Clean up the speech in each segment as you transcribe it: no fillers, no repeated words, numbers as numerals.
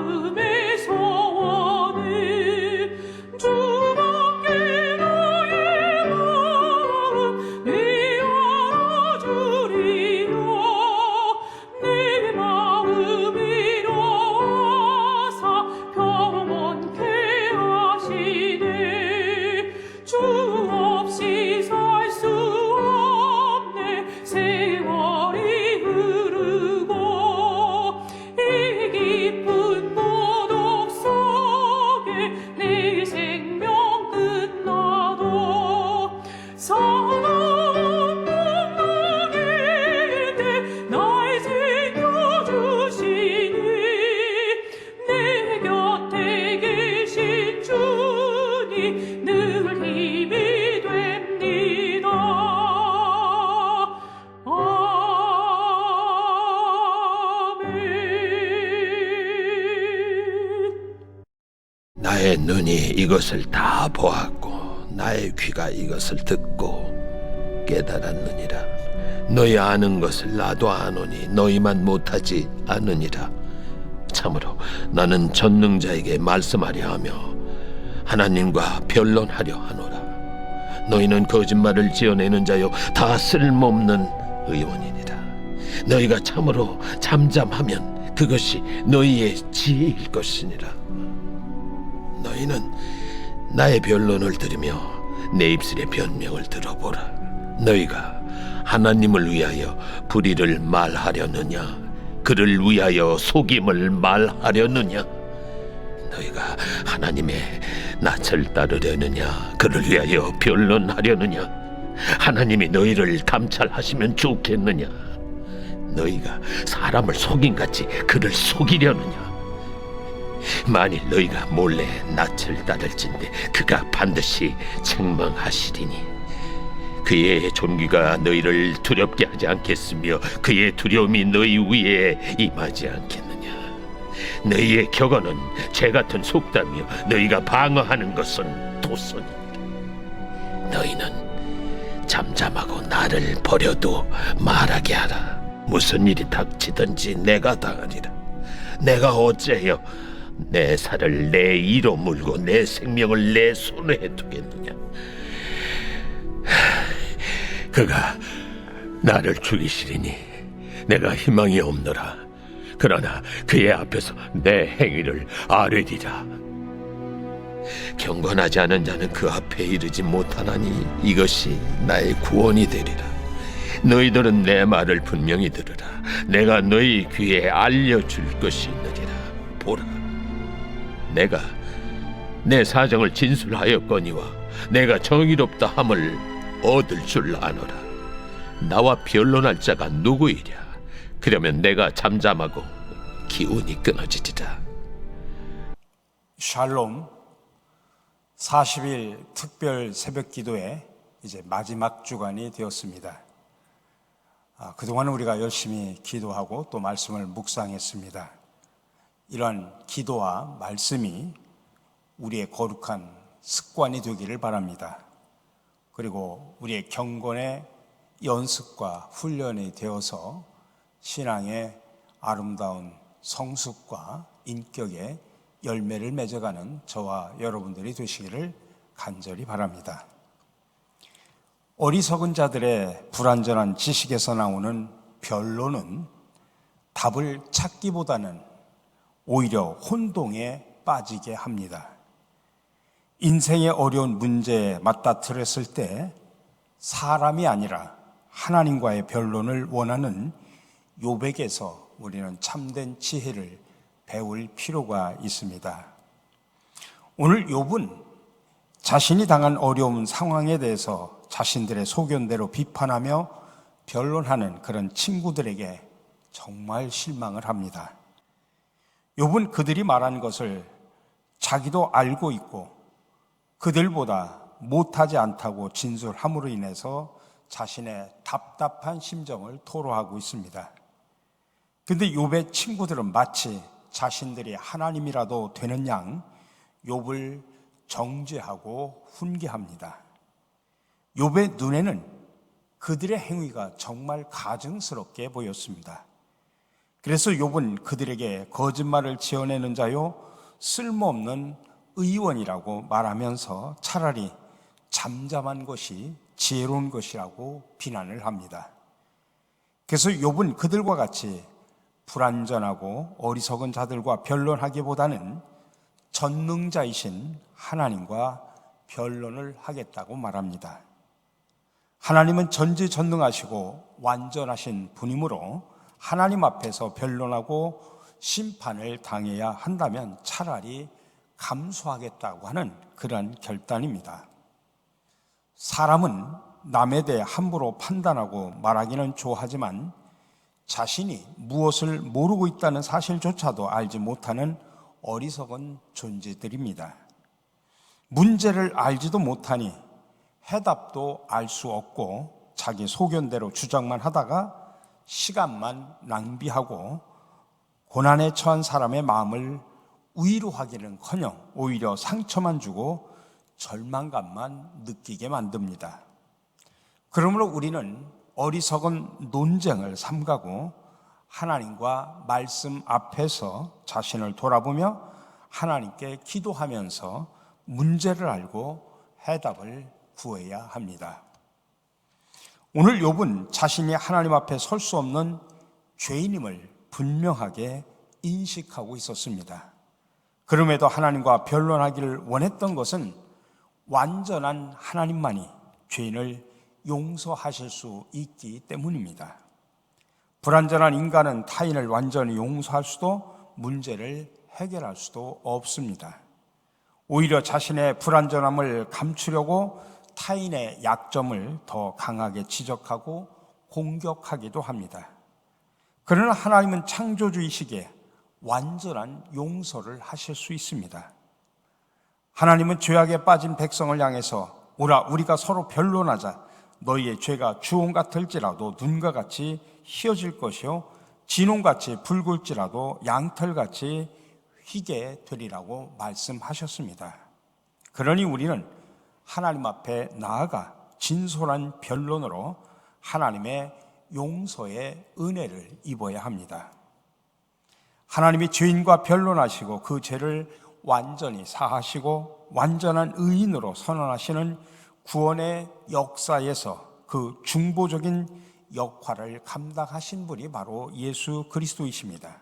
마음의 소원을 주밖에 나의 마음 내 열어주리요. 내 마음 이로와사 평온케 하시네. 주 없이 살 수 없네. 세월이 흐르고 이 깊은 고독 속에 내 생명 끝나도 사나운 풍랑일 때 날 지켜주시니 내 곁에 계신 주님 늘 힘이 됩니다. 아멘. 나의 눈이 이것을 다 보았고 나의 귀가 이것을 듣고 깨달았느니라. 너희 아는 것을 나도 아노니 너희만 못하지 않으니라. 참으로 나는 전능자에게 말씀하려 하며 하나님과 변론하려 하노라. 너희는 거짓말을 지어내는 자요 다 쓸모없는 의원이니라. 너희가 참으로 잠잠하면 그것이 너희의 지혜일 것이니라. 너희는 나의 변론을 들으며 내 입술의 변명을 들어보라. 너희가 하나님을 위하여 불의를 말하려느냐, 그를 위하여 속임을 말하려느냐? 너희가 하나님의 낯을 따르려느냐, 그를 위하여 변론하려느냐? 하나님이 너희를 감찰하시면 좋겠느냐? 너희가 사람을 속임같이 그를 속이려느냐? 만일 너희가 몰래 낯을 따를진대 그가 반드시 책망하시리니 그의 존귀가 너희를 두렵게 하지 않겠으며 그의 두려움이 너희 위에 임하지 않겠느냐? 너희의 격언은 죄같은 속담이요 너희가 방어하는 것은 도선이니라. 너희는 잠잠하고 나를 버려도 말하게 하라. 무슨 일이 닥치든지 내가 당하리라. 내가 어찌하여 내 살을 내 이로 물고 내 생명을 내 손에 두겠느냐? 그가 나를 죽이시리니 내가 희망이 없노라. 그러나 그의 앞에서 내 행위를 아뢰리라. 경건하지 않은 자는 그 앞에 이르지 못하나니 이것이 나의 구원이 되리라. 너희들은 내 말을 분명히 들으라. 내가 너희 귀에 알려줄 것이 있느니라. 보라, 내가 내 사정을 진술하였거니와 내가 정의롭다 함을 얻을 줄 아노라. 나와 변론할 자가 누구이랴? 그러면 내가 잠잠하고 기운이 끊어지리라. 샬롬 40일 특별 새벽 기도에 이제 마지막 주간이 되었습니다. 그동안 우리가 열심히 기도하고 또 말씀을 묵상했습니다. 이러한 기도와 말씀이 우리의 거룩한 습관이 되기를 바랍니다. 그리고 우리의 경건의 연습과 훈련이 되어서 신앙의 아름다운 성숙과 인격의 열매를 맺어가는 저와 여러분들이 되시기를 간절히 바랍니다. 어리석은 자들의 불완전한 지식에서 나오는 변론은 답을 찾기보다는 오히려 혼동에 빠지게 합니다. 인생의 어려운 문제에 맞닥뜨렸을 때 사람이 아니라 하나님과의 변론을 원하는 욥에게서 우리는 참된 지혜를 배울 필요가 있습니다. 오늘 욥은 자신이 당한 어려운 상황에 대해서 자신들의 소견대로 비판하며 변론하는 그런 친구들에게 정말 실망을 합니다. 욥은 그들이 말한 것을 자기도 알고 있고 그들보다 못하지 않다고 진술함으로 인해서 자신의 답답한 심정을 토로하고 있습니다. 그런데 욥의 친구들은 마치 자신들이 하나님이라도 되는 양 욥을 정죄하고 훈계합니다. 욥의 눈에는 그들의 행위가 정말 가증스럽게 보였습니다. 그래서 욥은 그들에게 거짓말을 지어내는 자요 쓸모없는 의원이라고 말하면서 차라리 잠잠한 것이 지혜로운 것이라고 비난을 합니다. 그래서 욥은 그들과 같이 불완전하고 어리석은 자들과 변론하기보다는 전능자이신 하나님과 변론을 하겠다고 말합니다. 하나님은 전지전능하시고 완전하신 분이므로 하나님 앞에서 변론하고 심판을 당해야 한다면 차라리 감수하겠다고 하는 그런 결단입니다. 사람은 남에 대해 함부로 판단하고 말하기는 좋아하지만 자신이 무엇을 모르고 있다는 사실조차도 알지 못하는 어리석은 존재들입니다. 문제를 알지도 못하니 해답도 알 수 없고 자기 소견대로 주장만 하다가 시간만 낭비하고 고난에 처한 사람의 마음을 위로하기는커녕 오히려 상처만 주고 절망감만 느끼게 만듭니다. 그러므로 우리는 어리석은 논쟁을 삼가고 하나님과 말씀 앞에서 자신을 돌아보며 하나님께 기도하면서 문제를 알고 해답을 구해야 합니다. 오늘 욥은 자신이 하나님 앞에 설 수 없는 죄인임을 분명하게 인식하고 있었습니다. 그럼에도 하나님과 변론하기를 원했던 것은 완전한 하나님만이 죄인을 용서하실 수 있기 때문입니다. 불완전한 인간은 타인을 완전히 용서할 수도 문제를 해결할 수도 없습니다. 오히려 자신의 불완전함을 감추려고 타인의 약점을 더 강하게 지적하고 공격하기도 합니다. 그러나 하나님은 창조주이시기에 완전한 용서를 하실 수 있습니다. 하나님은 죄악에 빠진 백성을 향해서 오라 우리가 서로 변론하자. 너희의 죄가 주홍 같을지라도 눈과 같이 희어질 것이요 진홍같이 붉을지라도 양털같이 희게 되리라고 말씀하셨습니다. 그러니 우리는 하나님 앞에 나아가 진솔한 변론으로 하나님의 용서의 은혜를 입어야 합니다. 하나님이 죄인과 변론하시고 그 죄를 완전히 사하시고 완전한 의인으로 선언하시는 구원의 역사에서 그 중보적인 역할을 감당하신 분이 바로 예수 그리스도이십니다.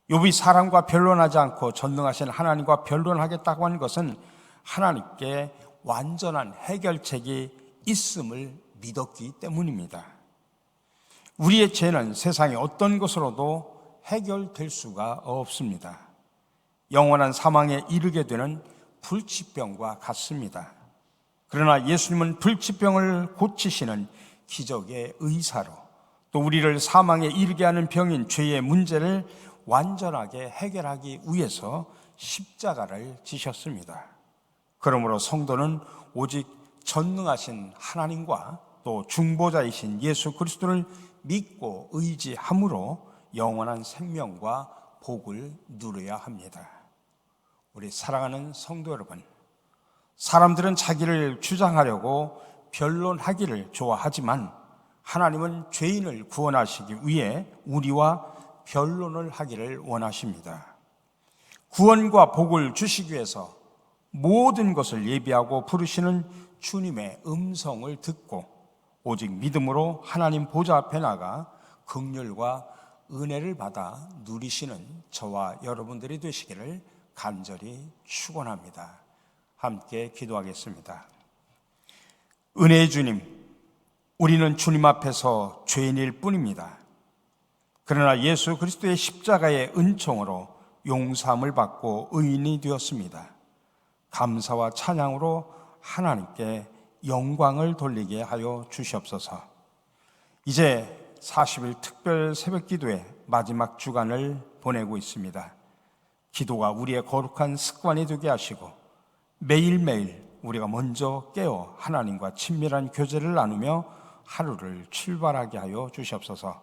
욥이 사람과 변론하지 않고 전능하신 하나님과 변론하겠다고 하는 것은 하나님께 완전한 해결책이 있음을 믿었기 때문입니다. 우리의 죄는 세상의 어떤 것으로도 해결될 수가 없습니다. 영원한 사망에 이르게 되는 불치병과 같습니다. 그러나 예수님은 불치병을 고치시는 기적의 의사로 또 우리를 사망에 이르게 하는 병인 죄의 문제를 완전하게 해결하기 위해서 십자가를 지셨습니다. 그러므로 성도는 오직 전능하신 하나님과 또 중보자이신 예수 그리스도를 믿고 의지함으로 영원한 생명과 복을 누려야 합니다. 우리 사랑하는 성도 여러분, 사람들은 자기를 주장하려고 변론하기를 좋아하지만 하나님은 죄인을 구원하시기 위해 우리와 변론을 하기를 원하십니다. 구원과 복을 주시기 위해서 모든 것을 예비하고 부르시는 주님의 음성을 듣고 오직 믿음으로 하나님 보좌 앞에 나가 긍휼과 은혜를 받아 누리시는 저와 여러분들이 되시기를 간절히 축원합니다. 함께 기도하겠습니다. 은혜의 주님, 우리는 주님 앞에서 죄인일 뿐입니다. 그러나 예수 그리스도의 십자가의 은총으로 용서함을 받고 의인이 되었습니다. 감사와 찬양으로 하나님께 영광을 돌리게 하여 주시옵소서. 이제 40일 특별 새벽기도의 마지막 주간을 보내고 있습니다. 기도가 우리의 거룩한 습관이 되게 하시고 매일매일 우리가 먼저 깨어 하나님과 친밀한 교제를 나누며 하루를 출발하게 하여 주시옵소서.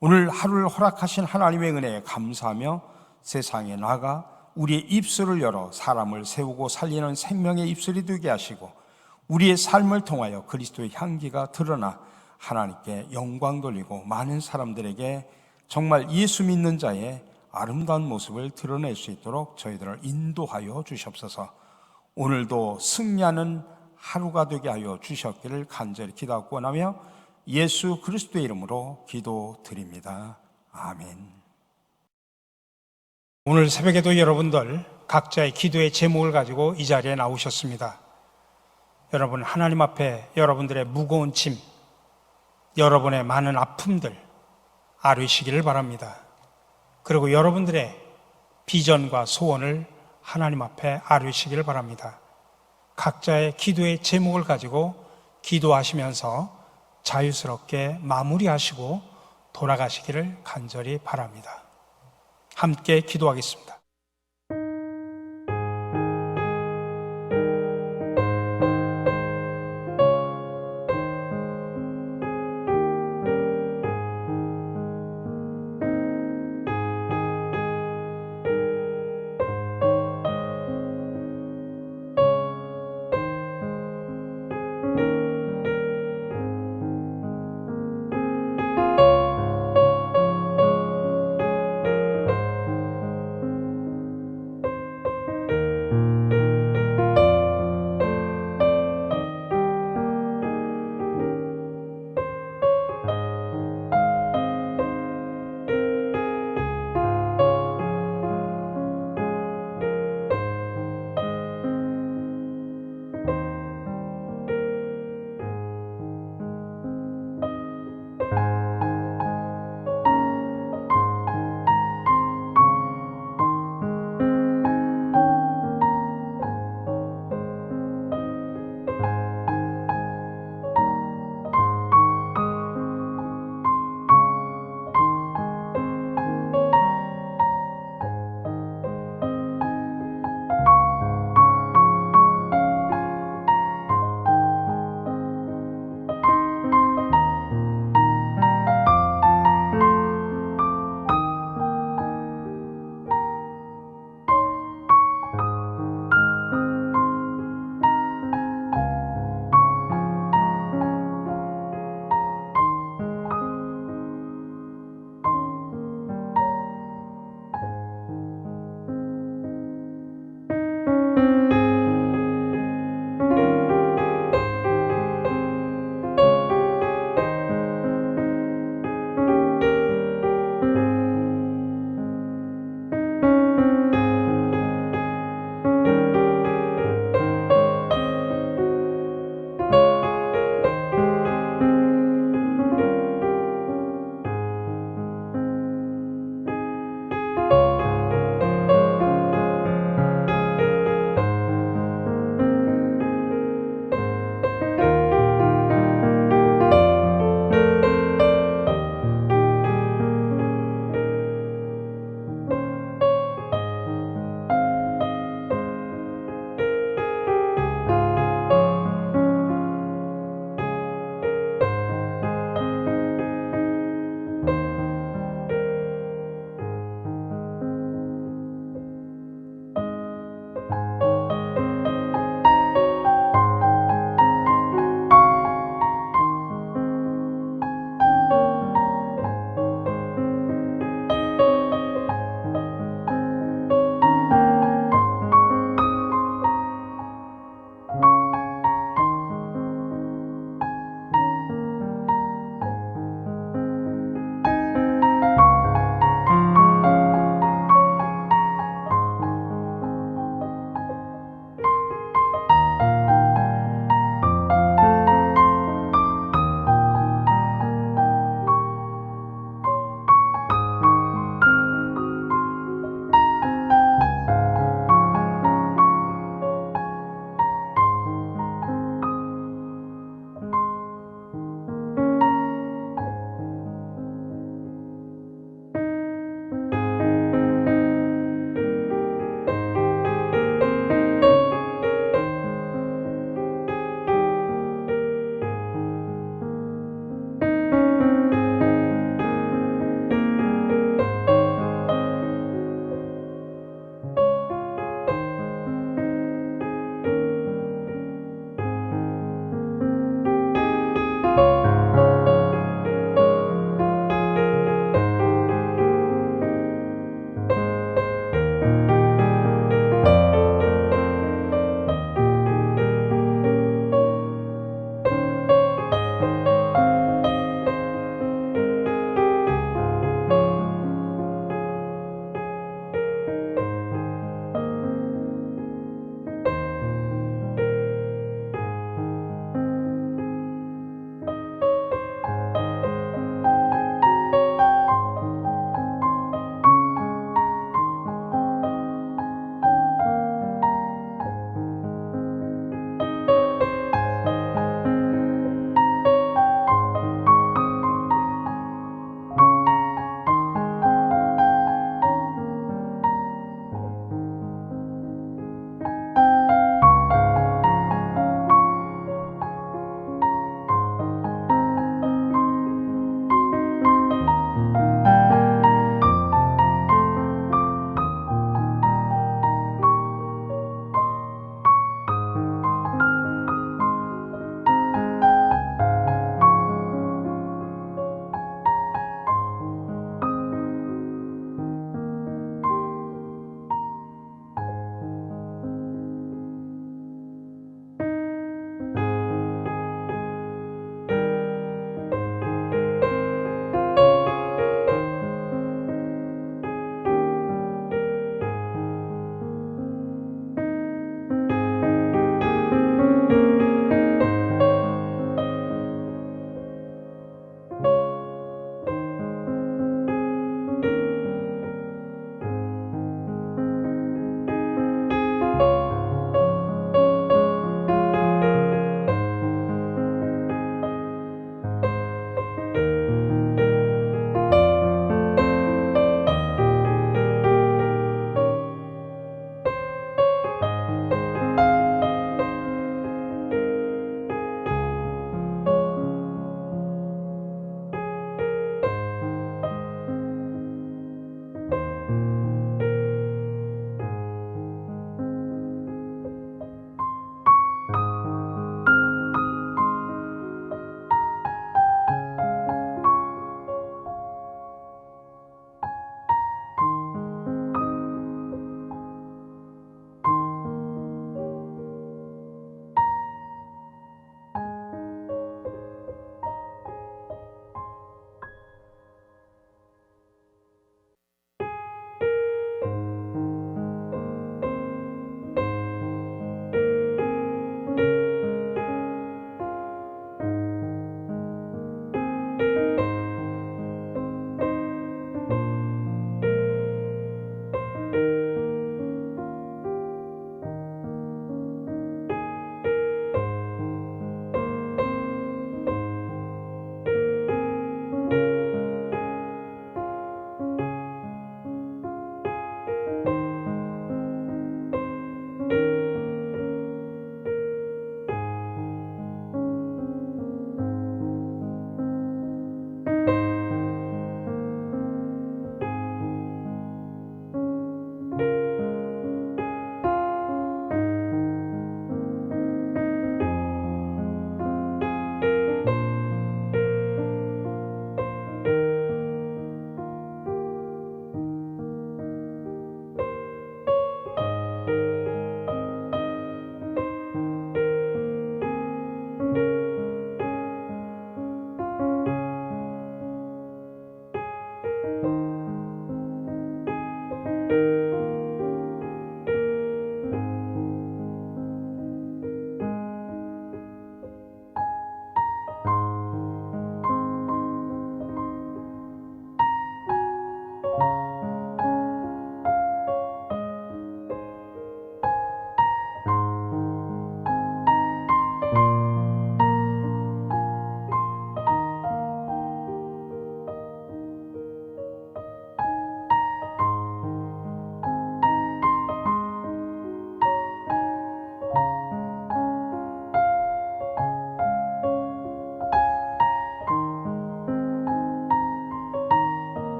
오늘 하루를 허락하신 하나님의 은혜에 감사하며 세상에 나가 우리의 입술을 열어 사람을 세우고 살리는 생명의 입술이 되게 하시고 우리의 삶을 통하여 그리스도의 향기가 드러나 하나님께 영광 돌리고 많은 사람들에게 정말 예수 믿는 자의 아름다운 모습을 드러낼 수 있도록 저희들을 인도하여 주시옵소서. 오늘도 승리하는 하루가 되게 하여 주셨기를 간절히 기도하고 원하며 예수 그리스도의 이름으로 기도드립니다. 아멘. 오늘 새벽에도 여러분들 각자의 기도의 제목을 가지고 이 자리에 나오셨습니다. 여러분, 하나님 앞에 여러분들의 무거운 짐, 여러분의 많은 아픔들 아뢰시기를 바랍니다. 그리고 여러분들의 비전과 소원을 하나님 앞에 아뢰시기를 바랍니다. 각자의 기도의 제목을 가지고 기도하시면서 자유스럽게 마무리하시고 돌아가시기를 간절히 바랍니다. 함께 기도하겠습니다.